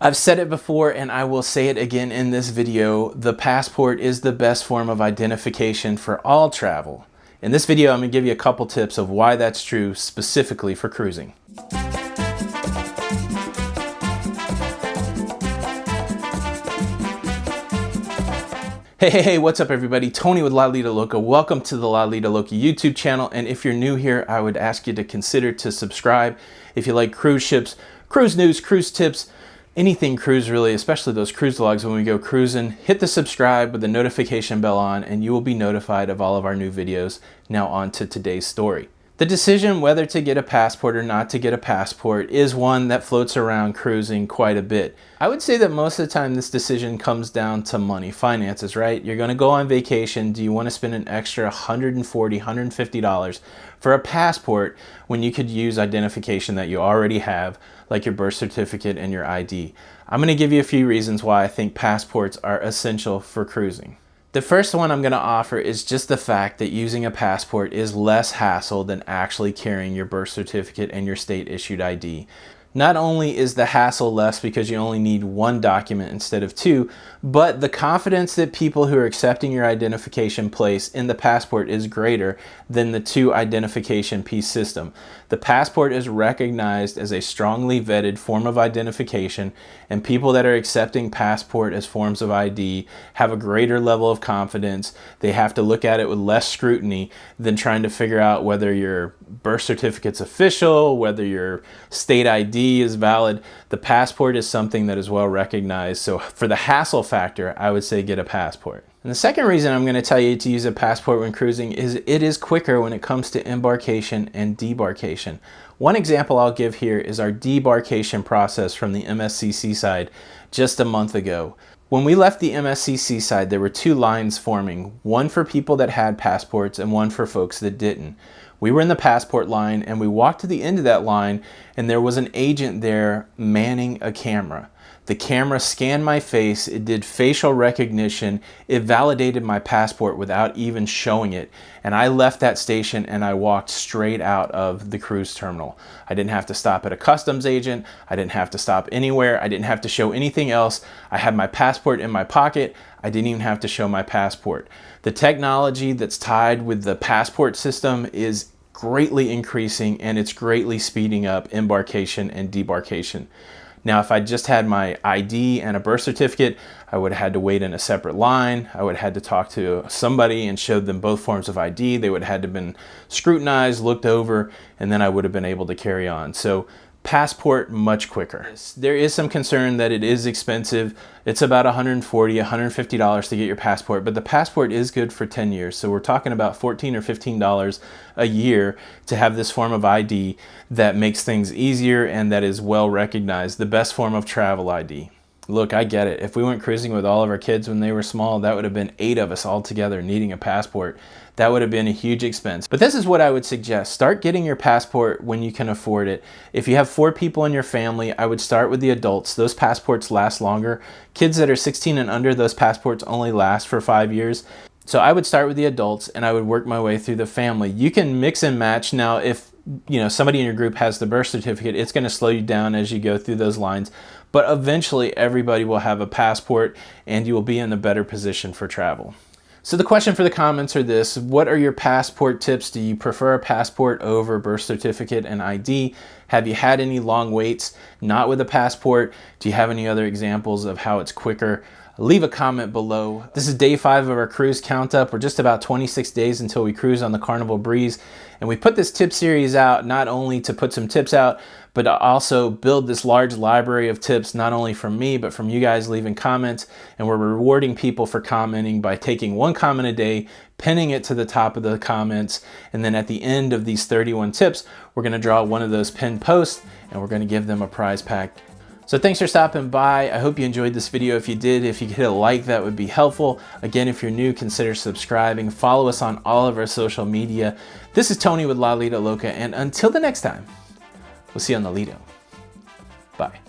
I've said it before and I will say it again in this video. The passport is the best form of identification for all travel. In this video, I'm going to give you a couple tips of why that's true specifically for cruising. Hey, what's up everybody? Tony with Lido, Loca. Welcome to the Lido, Loca YouTube channel. And if you're new here, I would ask you to consider to subscribe. If you like cruise ships, cruise news, cruise tips, anything cruise really, especially those cruise vlogs when we go cruising, hit the subscribe with the notification bell on and you will be notified of all of our new videos. Now on to today's story. The decision whether to get a passport or not to get a passport is one that floats around cruising quite a bit. I would say that most of the time this decision comes down to money, finances, right? You're going to go on vacation. Do you want to spend an extra $140, $150 for a passport when you could use identification that you already have, like your birth certificate and your ID? I'm going to give you a few reasons why I think passports are essential for cruising. The first one I'm going to offer is just the fact that using a passport is less hassle than actually carrying your birth certificate and your state issued ID. Not only is the hassle less because you only need one document instead of two, but the confidence that people who are accepting your identification place in the passport is greater than the two identification piece system. The passport is recognized as a strongly vetted form of identification, and people that are accepting passport as forms of ID have a greater level of confidence. They have to look at it with less scrutiny than trying to figure out whether your birth certificate's official, whether your state ID is valid. The passport is something that is well recognized. So for the hassle factor, I would say get a passport. And the second reason I'm going to tell you to use a passport when cruising is it is quicker when it comes to embarkation and debarkation. One example I'll give here is our debarkation process from the MSCC side just a month ago. When we left the MSCC side, there were two lines forming, one for people that had passports and one for folks that didn't. We were in the passport line and we walked to the end of that line and there was an agent there manning a camera. The camera scanned my face, it did facial recognition, it validated my passport without even showing it. And I left that station and I walked straight out of the cruise terminal. I didn't have to stop at a customs agent, I didn't have to stop anywhere, I didn't have to show anything else. I had my passport in my pocket, I didn't even have to show my passport. The technology that's tied with the passport system is greatly increasing and it's greatly speeding up embarkation and debarkation. Now, if I just had my ID and a birth certificate, I would have had to wait in a separate line. I would have had to talk to somebody and showed them both forms of ID. They would have had to have been scrutinized, looked over, and then I would have been able to carry on. So passport, much quicker. There is some concern that it is expensive. It's about $140, $150 to get your passport, but the passport is good for 10 years. So we're talking about $14 or $15 a year to have this form of ID that makes things easier and that is well recognized, the best form of travel ID. Look, I get it. If we went cruising with all of our kids when they were small, that would have been 8 of us all together needing a passport. That would have been a huge expense. But this is what I would suggest. Start getting your passport when you can afford it. If you have 4 people in your family, I would start with the adults. Those passports last longer. Kids that are 16 and under, those passports only last for 5 years. So I would start with the adults and I would work my way through the family. You can mix and match. Now, if somebody in your group has the birth certificate, it's going to slow you down as you go through those lines. But eventually everybody will have a passport and you will be in a better position for travel. So the question for the comments are this: what are your passport tips? Do you prefer a passport over birth certificate and ID? Have you had any long waits not with a passport? Do you have any other examples of how it's quicker? Leave a comment below. This is day 5 of our cruise count up. We're just about 26 days until we cruise on the Carnival Breeze. And we put this tip series out not only to put some tips out, but to also build this large library of tips, not only from me, but from you guys leaving comments. And we're rewarding people for commenting by taking 1 comment a day, pinning it to the top of the comments. And then at the end of these 31 tips, we're gonna draw one of those pinned posts and we're gonna give them a prize pack. So thanks for stopping by. I hope you enjoyed this video. If you did, if you could hit a like, that would be helpful. Again, if you're new, consider subscribing. Follow us on all of our social media. This is Tony with Lido, Loca, and until the next time, we'll see you on the Lido. Bye.